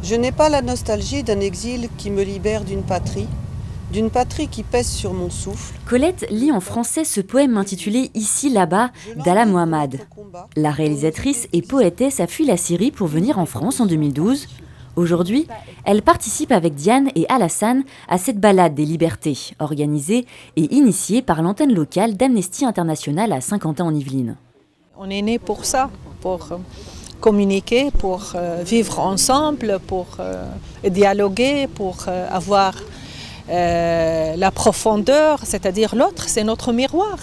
Je n'ai pas la nostalgie d'un exil qui me libère d'une patrie qui pèse sur mon souffle. Colette lit en français ce poème intitulé « Ici, là-bas » d'Ala Mohamed. La réalisatrice et poétesse a fui la Syrie pour venir en France en 2012. Aujourd'hui, elle participe avec Diane et Alassane à cette balade des libertés, organisée et initiée par l'antenne locale d'Amnesty International à Saint-Quentin-en-Yvelines. On est né pour ça, pour communiquer, pour vivre ensemble, pour dialoguer, pour avoir la profondeur, c'est-à-dire l'autre, c'est notre miroir.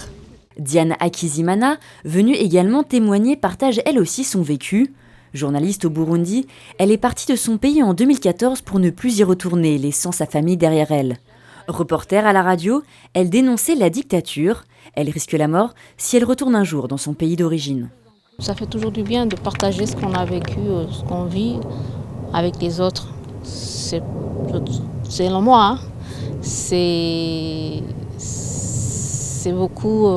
Diane Akizimana, venue également témoigner, partage elle aussi son vécu. Journaliste au Burundi, elle est partie de son pays en 2014 pour ne plus y retourner, laissant sa famille derrière elle. Reporter à la radio, elle dénonçait la dictature. Elle risque la mort si elle retourne un jour dans son pays d'origine. Ça fait toujours du bien de partager ce qu'on a vécu, ce qu'on vit avec les autres. C'est selon moi, hein. C'est beaucoup,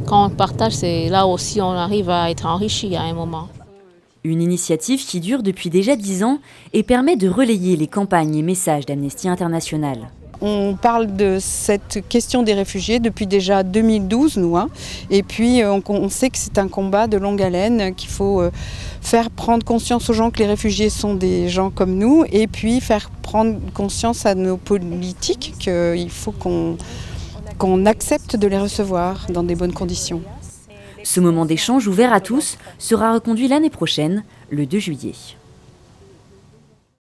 quand on partage, c'est là aussi on arrive à être enrichi à un moment. Une initiative qui dure depuis déjà 10 ans et permet de relayer les campagnes et messages d'Amnesty International. On parle de cette question des réfugiés depuis déjà 2012, nous. Et puis on sait que c'est un combat de longue haleine, qu'il faut faire prendre conscience aux gens que les réfugiés sont des gens comme nous, et puis faire prendre conscience à nos politiques qu'il faut qu'on accepte de les recevoir dans des bonnes conditions. Ce moment d'échange ouvert à tous sera reconduit l'année prochaine, le 2 juillet.